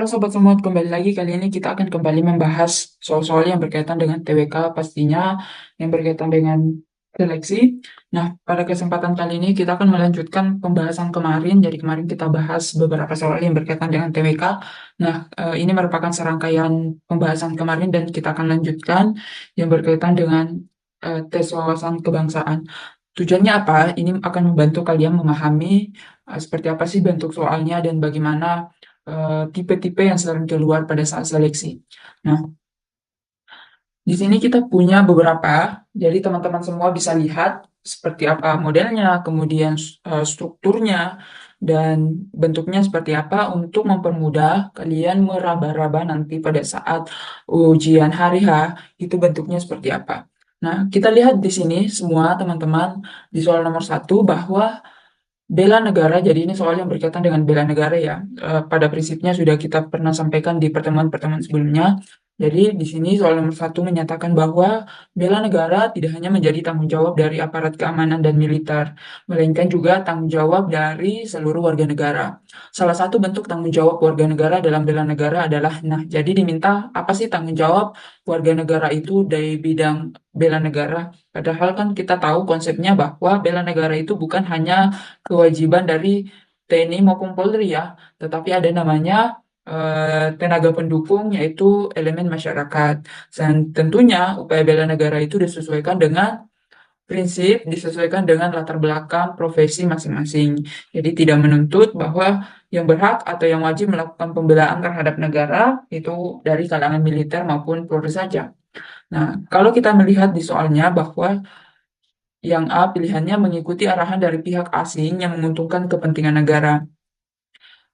Halo sobat semua, kembali lagi. Kali ini kita akan kembali membahas soal-soal yang berkaitan dengan TWK, pastinya yang berkaitan dengan seleksi. Nah, pada kesempatan kali ini kita akan melanjutkan pembahasan kemarin. Jadi kemarin kita bahas beberapa soal yang berkaitan dengan TWK. Nah, ini merupakan serangkaian pembahasan kemarin dan kita akan lanjutkan yang berkaitan dengan tes wawasan kebangsaan. Tujuannya apa? Ini akan membantu kalian memahami seperti apa sih bentuk soalnya dan bagaimana tipe-tipe yang sering keluar pada saat seleksi. Nah, di sini kita punya beberapa, jadi teman-teman semua bisa lihat seperti apa modelnya, kemudian strukturnya, dan bentuknya seperti apa untuk mempermudah kalian meraba-raba nanti pada saat ujian hari H, itu bentuknya seperti apa. Nah, kita lihat di sini semua teman-teman di soal nomor satu bahwa bela negara, jadi ini soal yang berkaitan dengan bela negara ya. Pada prinsipnya sudah kita pernah sampaikan di pertemuan-pertemuan sebelumnya. Jadi di sini soal nomor satu menyatakan bahwa bela negara tidak hanya menjadi tanggung jawab dari aparat keamanan dan militer, melainkan juga tanggung jawab dari seluruh warga negara. Salah satu bentuk tanggung jawab warga negara dalam bela negara adalah, nah jadi diminta apa sih tanggung jawab warga negara itu dari bidang bela negara. Padahal kan kita tahu konsepnya bahwa bela negara itu bukan hanya kewajiban dari TNI maupun Polri ya, tetapi ada namanya tenaga pendukung yaitu elemen masyarakat. Dan tentunya upaya bela negara itu disesuaikan dengan prinsip, disesuaikan dengan latar belakang profesi masing-masing. Jadi tidak menuntut bahwa yang berhak atau yang wajib melakukan pembelaan terhadap negara itu dari kalangan militer maupun Polri saja. Nah, kalau kita melihat di soalnya bahwa yang A pilihannya mengikuti arahan dari pihak asing yang menguntungkan kepentingan negara.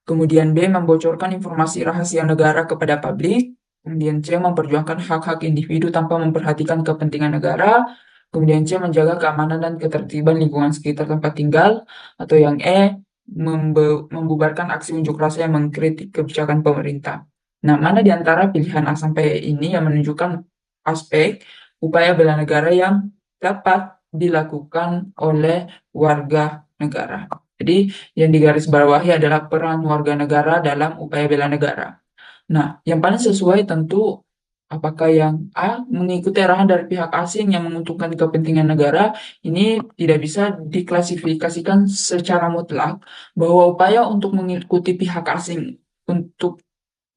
Kemudian B membocorkan informasi rahasia negara kepada publik. Kemudian C memperjuangkan hak-hak individu tanpa memperhatikan kepentingan negara. Kemudian C menjaga keamanan dan ketertiban lingkungan sekitar tempat tinggal. Atau yang E membubarkan aksi unjuk rasa yang mengkritik kebijakan pemerintah. Nah, mana di antara pilihan A sampai E ini yang menunjukkan aspek upaya bela negara yang dapat dilakukan oleh warga negara. Jadi yang digarisbawahi adalah peran warga negara dalam upaya bela negara. Nah, yang paling sesuai tentu apakah yang A mengikuti arahan dari pihak asing yang menguntungkan kepentingan negara, ini tidak bisa diklasifikasikan secara mutlak bahwa upaya untuk mengikuti pihak asing untuk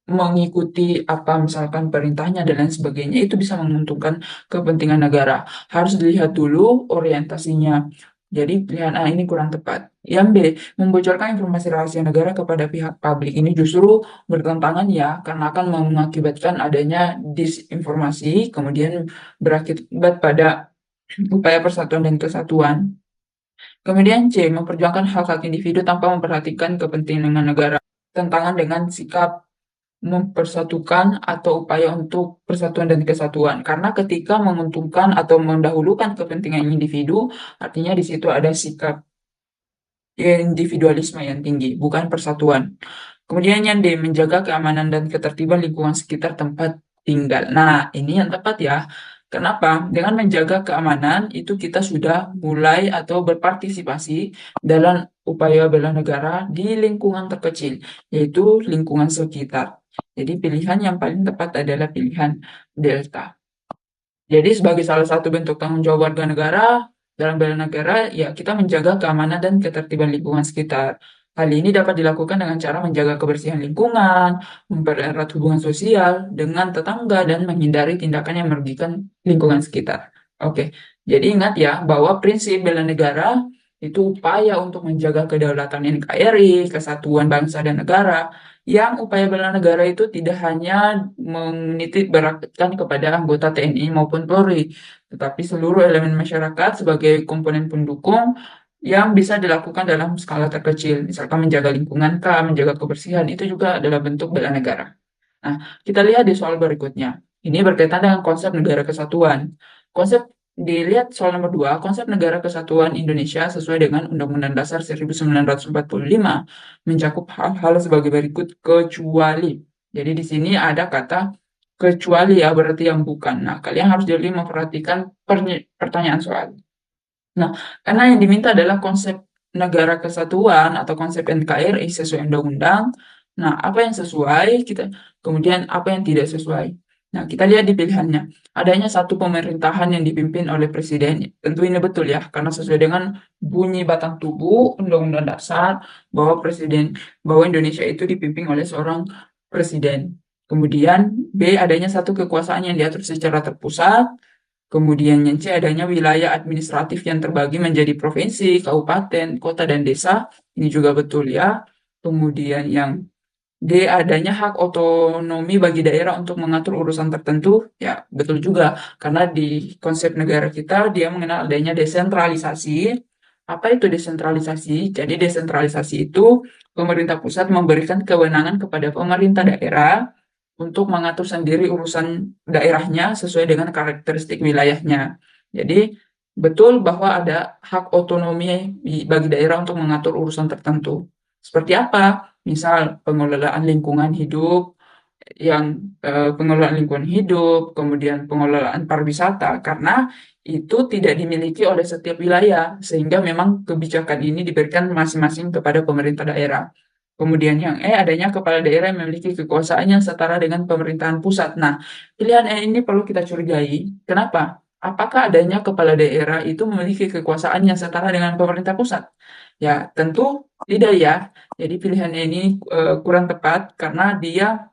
mengikuti apa misalkan perintahnya dan lain sebagainya itu bisa menguntungkan kepentingan negara. Harus dilihat dulu orientasinya. Jadi pilihan A ini kurang tepat. Yang B, membocorkan informasi rahasia negara kepada pihak publik ini justru bertentangan ya, karena akan mengakibatkan adanya disinformasi, kemudian berakibat pada upaya persatuan dan kesatuan. Kemudian C, memperjuangkan hak-hak individu tanpa memperhatikan kepentingan negara. Tentangan dengan sikap mempersatukan atau upaya untuk persatuan dan kesatuan. Karena ketika menguntungkan atau mendahulukan kepentingan individu, artinya di situ ada sikap individualisme yang tinggi, bukan persatuan. Kemudian yang D, menjaga keamanan dan ketertiban lingkungan sekitar tempat tinggal. Nah, ini yang tepat ya. Kenapa? Dengan menjaga keamanan, itu kita sudah mulai atau berpartisipasi dalam upaya bela negara di lingkungan terkecil, yaitu lingkungan sekitar. Jadi pilihan yang paling tepat adalah pilihan Delta. Jadi sebagai salah satu bentuk tanggung jawab warga negara dalam bela negara, ya kita menjaga keamanan dan ketertiban lingkungan sekitar. Hal ini dapat dilakukan dengan cara menjaga kebersihan lingkungan, mempererat hubungan sosial dengan tetangga, dan menghindari tindakan yang merugikan lingkungan sekitar. Oke, jadi ingat ya bahwa prinsip bela negara itu upaya untuk menjaga kedaulatan NKRI, kesatuan bangsa dan negara, yang upaya bela negara itu tidak hanya menitik beratkan kepada anggota TNI maupun Polri, tetapi seluruh elemen masyarakat sebagai komponen pendukung yang bisa dilakukan dalam skala terkecil, misalkan menjaga lingkungan kah, menjaga kebersihan, itu juga adalah bentuk bela negara. Nah, kita lihat di soal berikutnya. Ini berkaitan dengan konsep negara kesatuan. Konsep dilihat soal nomor 2, konsep negara kesatuan Indonesia sesuai dengan Undang-Undang Dasar 1945 mencakup hal-hal sebagai berikut kecuali. Jadi di sini ada kata kecuali ya, berarti yang bukan. Nah, kalian harus jadi memperhatikan pertanyaan soal. Nah, karena yang diminta adalah konsep negara kesatuan atau konsep NKRI sesuai undang-undang, Nah, apa yang sesuai kemudian apa yang tidak sesuai. Nah, kita lihat di pilihannya. Adanya satu pemerintahan yang dipimpin oleh presiden. Tentu ini betul ya, karena sesuai dengan bunyi batang tubuh Undang-Undang Dasar bahwa Indonesia itu dipimpin oleh seorang presiden. Kemudian B, adanya satu kekuasaan yang diatur secara terpusat. Kemudian yang C, adanya wilayah administratif yang terbagi menjadi provinsi, kabupaten, kota, dan desa. Ini juga betul ya. Kemudian yang D, adanya hak otonomi bagi daerah untuk mengatur urusan tertentu. Ya, betul juga. Karena di konsep negara kita, dia mengenal adanya desentralisasi. Apa itu desentralisasi? Jadi desentralisasi itu pemerintah pusat memberikan kewenangan kepada pemerintah daerah untuk mengatur sendiri urusan daerahnya sesuai dengan karakteristik wilayahnya. Jadi, betul bahwa ada hak otonomi bagi daerah untuk mengatur urusan tertentu. Seperti apa? Misal pengelolaan lingkungan hidup, pengelolaan lingkungan hidup, kemudian pengelolaan pariwisata, karena itu tidak dimiliki oleh setiap wilayah, sehingga memang kebijakan ini diberikan masing-masing kepada pemerintah daerah. Kemudian yang E, adanya kepala daerah yang memiliki kekuasaan yang setara dengan pemerintahan pusat. Nah, pilihan E ini perlu kita curigai. Kenapa? Apakah adanya kepala daerah itu memiliki kekuasaan yang setara dengan pemerintah pusat? Ya, tentu tidak ya. Jadi pilihan E ini kurang tepat karena pilihan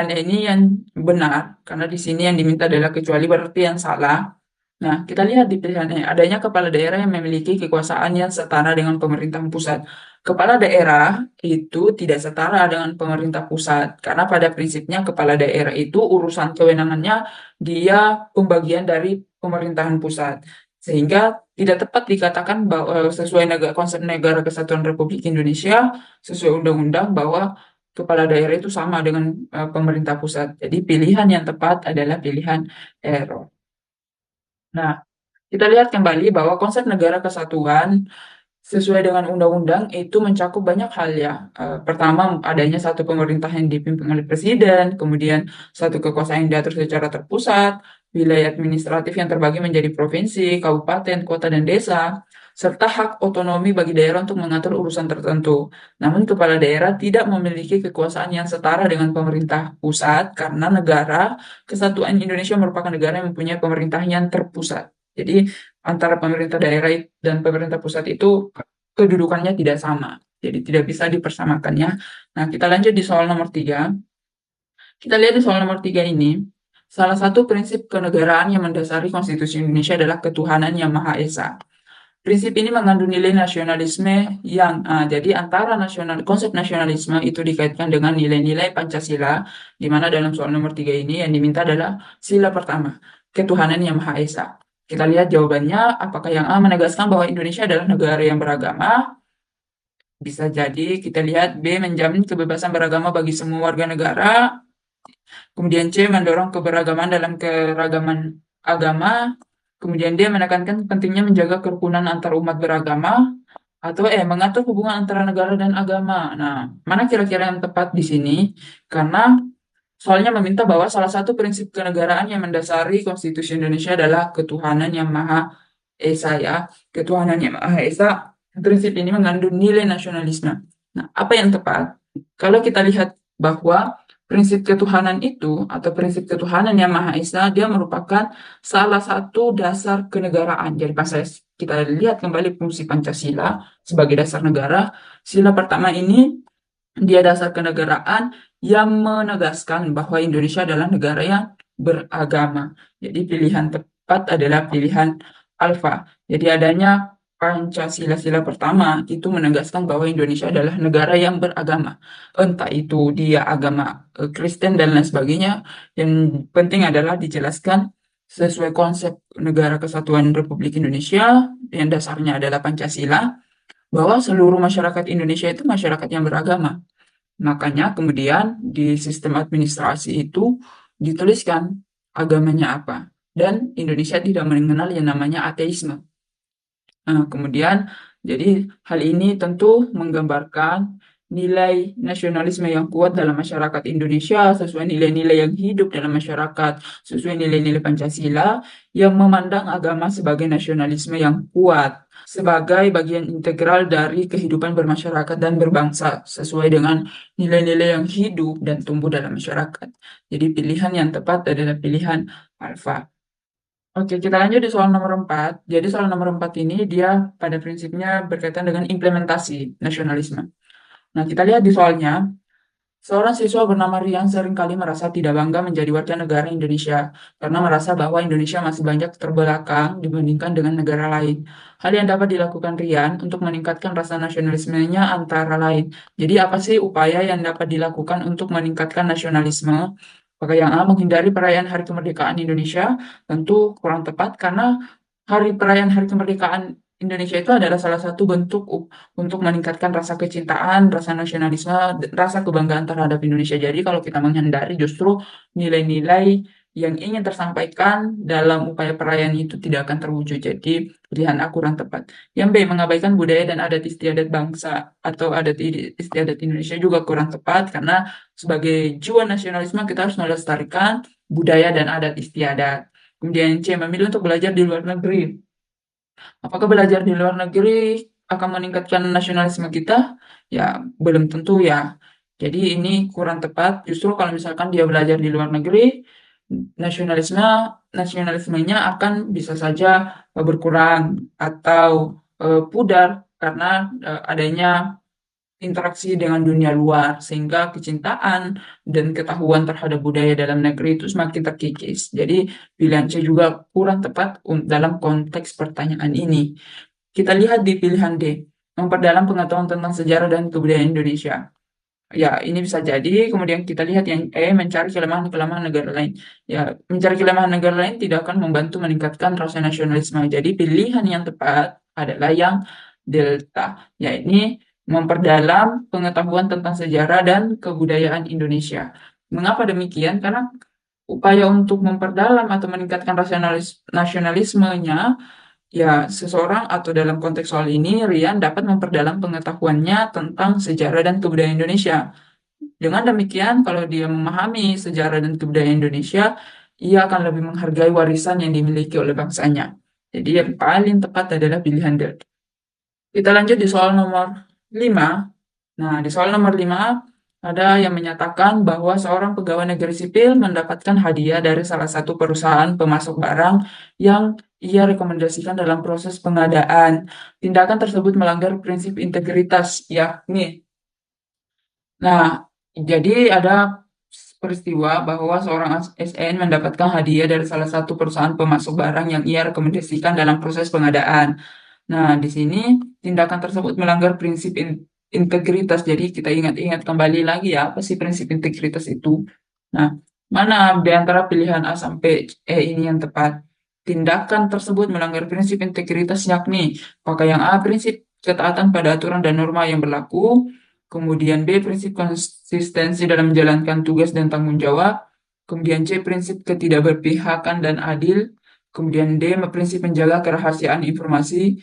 E ini yang benar, karena di sini yang diminta adalah kecuali berarti yang salah. Nah, kita lihat di pilihan E, adanya kepala daerah yang memiliki kekuasaan yang setara dengan pemerintahan pusat. Kepala daerah itu tidak setara dengan pemerintah pusat, karena pada prinsipnya kepala daerah itu urusan kewenangannya dia pembagian dari pemerintahan pusat. Sehingga tidak tepat dikatakan bahwa sesuai konsep negara kesatuan Republik Indonesia, sesuai undang-undang bahwa kepala daerah itu sama dengan pemerintah pusat. Jadi pilihan yang tepat adalah pilihan error. Nah, kita lihat kembali bahwa konsep negara kesatuan sesuai dengan undang-undang itu mencakup banyak hal ya. Pertama, adanya satu pemerintah yang dipimpin oleh presiden, kemudian satu kekuasaan yang diatur secara terpusat, wilayah administratif yang terbagi menjadi provinsi, kabupaten, kota, dan desa, serta hak otonomi bagi daerah untuk mengatur urusan tertentu. Namun, kepala daerah tidak memiliki kekuasaan yang setara dengan pemerintah pusat karena negara kesatuan Indonesia merupakan negara yang mempunyai pemerintahan yang terpusat. Jadi, antara pemerintah daerah dan pemerintah pusat itu kedudukannya tidak sama. Jadi tidak bisa dipersamakannya. Nah, kita lanjut di soal nomor 3. Kita lihat di soal nomor 3 ini, salah satu prinsip kenegaraan yang mendasari konstitusi Indonesia adalah ketuhanan yang Maha Esa. Prinsip ini mengandung nilai nasionalisme jadi antara konsep nasionalisme itu dikaitkan dengan nilai-nilai Pancasila, di mana dalam soal nomor 3 ini yang diminta adalah sila pertama, ketuhanan yang Maha Esa. Kita lihat jawabannya, apakah yang A menegaskan bahwa Indonesia adalah negara yang beragama? Bisa jadi kita lihat B menjamin kebebasan beragama bagi semua warga negara. Kemudian C mendorong keberagaman dalam keragaman agama. Kemudian D menekankan pentingnya menjaga kerukunan antar umat beragama. Atau E mengatur hubungan antara negara dan agama. Nah, mana kira-kira yang tepat di sini? Karena soalnya meminta bahwa salah satu prinsip kenegaraan yang mendasari konstitusi Indonesia adalah ketuhanan yang Maha Esa ya. Ketuhanan yang Maha Esa, prinsip ini mengandung nilai nasionalisme. Nah, apa yang tepat? Kalau kita lihat bahwa prinsip ketuhanan itu atau prinsip ketuhanan yang Maha Esa, dia merupakan salah satu dasar kenegaraan. Jadi pas kita lihat kembali fungsi Pancasila sebagai dasar negara, sila pertama ini dia dasar kenegaraan yang menegaskan bahwa Indonesia adalah negara yang beragama. Jadi pilihan tepat adalah pilihan alfa. Jadi adanya Pancasila sila pertama itu menegaskan bahwa Indonesia adalah negara yang beragama. Entah itu dia agama Kristen dan lain sebagainya. Yang penting adalah dijelaskan sesuai konsep negara kesatuan Republik Indonesia yang dasarnya adalah Pancasila, bahwa seluruh masyarakat Indonesia itu masyarakat yang beragama. Makanya kemudian di sistem administrasi itu dituliskan agamanya apa. Dan Indonesia tidak mengenal yang namanya ateisme. Kemudian, jadi hal ini tentu menggambarkan nilai nasionalisme yang kuat dalam masyarakat Indonesia, sesuai nilai-nilai yang hidup dalam masyarakat, sesuai nilai-nilai Pancasila, yang memandang agama sebagai nasionalisme yang kuat, sebagai bagian integral dari kehidupan bermasyarakat dan berbangsa, sesuai dengan nilai-nilai yang hidup dan tumbuh dalam masyarakat. Jadi pilihan yang tepat adalah pilihan alfa. Oke, kita lanjut di soal nomor 4. Jadi soal nomor 4 ini dia pada prinsipnya berkaitan dengan implementasi nasionalisme. Nah, kita lihat di soalnya, seorang siswa bernama Rian seringkali merasa tidak bangga menjadi warga negara Indonesia karena merasa bahwa Indonesia masih banyak terbelakang dibandingkan dengan negara lain. Hal yang dapat dilakukan Rian untuk meningkatkan rasa nasionalismenya antara lain. Jadi apa sih upaya yang dapat dilakukan untuk meningkatkan nasionalisme? Maka yang A, menghindari perayaan Hari Kemerdekaan Indonesia, tentu kurang tepat karena perayaan Hari Kemerdekaan Indonesia itu adalah salah satu bentuk untuk meningkatkan rasa kecintaan, rasa nasionalisme, rasa kebanggaan terhadap Indonesia. Jadi kalau kita menghindari justru nilai-nilai yang ingin tersampaikan dalam upaya perayaan itu tidak akan terwujud. Jadi pilihan A kurang tepat. Yang B, mengabaikan budaya dan adat istiadat bangsa atau adat istiadat Indonesia juga kurang tepat karena sebagai jiwa nasionalisme kita harus melestarikan budaya dan adat istiadat. Kemudian C, memilih untuk belajar di luar negeri. Apakah belajar di luar negeri akan meningkatkan nasionalisme kita? Ya, belum tentu ya. Jadi ini kurang tepat. Justru kalau misalkan dia belajar di luar negeri, nasionalisme nasionalismenya akan bisa saja berkurang atau pudar karena adanya interaksi dengan dunia luar, sehingga kecintaan dan ketahuan terhadap budaya dalam negeri itu semakin terkikis. Jadi pilihan C juga kurang tepat dalam konteks pertanyaan ini. Kita lihat di pilihan D, memperdalam pengetahuan tentang sejarah dan kebudayaan Indonesia. Ya, ini bisa jadi. Kemudian kita lihat yang E, mencari kelemahan-kelemahan negara lain. Ya, mencari kelemahan negara lain tidak akan membantu meningkatkan rasa nasionalisme. Jadi pilihan yang tepat adalah yang delta, yakni memperdalam pengetahuan tentang sejarah dan kebudayaan Indonesia. Mengapa demikian? Karena upaya untuk memperdalam atau meningkatkan nasionalismenya, ya seseorang atau dalam konteks soal ini, Rian dapat memperdalam pengetahuannya tentang sejarah dan kebudayaan Indonesia. Dengan demikian, kalau dia memahami sejarah dan kebudayaan Indonesia, ia akan lebih menghargai warisan yang dimiliki oleh bangsanya. Jadi yang paling tepat adalah pilihan D. Kita lanjut di soal nomor 5. Nah, di soal nomor 5 ada yang menyatakan bahwa seorang pegawai negeri sipil mendapatkan hadiah dari salah satu perusahaan pemasok barang yang ia rekomendasikan dalam proses pengadaan. Tindakan tersebut melanggar prinsip integritas, yakni. Nah, jadi ada peristiwa bahwa seorang ASN mendapatkan hadiah dari salah satu perusahaan pemasok barang yang ia rekomendasikan dalam proses pengadaan. Nah, di sini tindakan tersebut melanggar prinsip integritas. Jadi kita ingat-ingat kembali lagi ya, apa sih prinsip integritas itu? Nah, mana di antara pilihan A sampai E ini yang tepat? Tindakan tersebut melanggar prinsip integritas yakni, apakah yang A, prinsip ketaatan pada aturan dan norma yang berlaku, kemudian B, prinsip konsistensi dalam menjalankan tugas dan tanggung jawab, kemudian C, prinsip ketidakberpihakan dan adil, kemudian D, prinsip menjaga kerahasiaan informasi,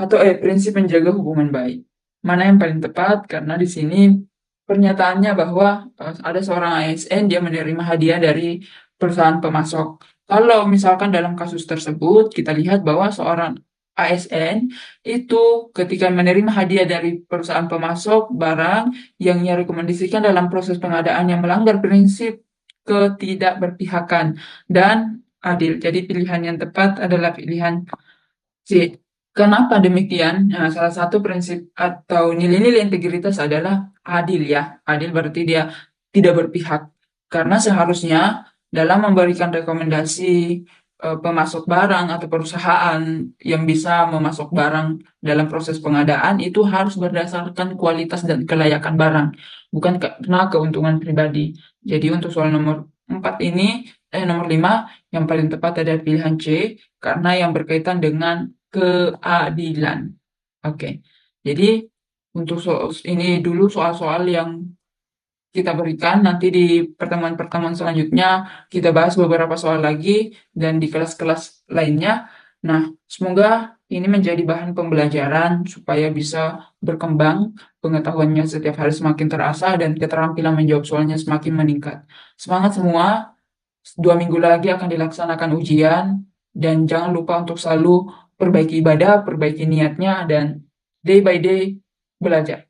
atau E, prinsip menjaga hubungan baik. Mana yang paling tepat? Karena di sini pernyataannya bahwa ada seorang ASN dia menerima hadiah dari perusahaan pemasok. Kalau misalkan dalam kasus tersebut kita lihat bahwa seorang ASN itu ketika menerima hadiah dari perusahaan pemasok barang yang ia rekomendasikan dalam proses pengadaan yang melanggar prinsip ketidakberpihakan dan adil. Jadi pilihan yang tepat adalah pilihan C. Kenapa demikian? Nah, salah satu prinsip atau nilai-nilai integritas adalah adil ya. Adil berarti dia tidak berpihak. Karena seharusnya dalam memberikan rekomendasi pemasok barang atau perusahaan yang bisa memasok barang dalam proses pengadaan itu harus berdasarkan kualitas dan kelayakan barang, bukan karena keuntungan pribadi. Jadi untuk soal nomor 4 ini, nomor 5, yang paling tepat adalah pilihan C, karena yang berkaitan dengan keadilan. Oke, jadi untuk ini dulu soal-soal yang kita berikan. Nanti di pertemuan-pertemuan selanjutnya kita bahas beberapa soal lagi dan di kelas-kelas lainnya Nah, semoga ini menjadi bahan pembelajaran supaya bisa berkembang, pengetahuannya setiap hari semakin terasah dan keterampilan menjawab soalnya semakin meningkat. Semangat semua, 2 minggu lagi akan dilaksanakan ujian, dan jangan lupa untuk selalu perbaiki ibadah, perbaiki niatnya, dan day by day belajar.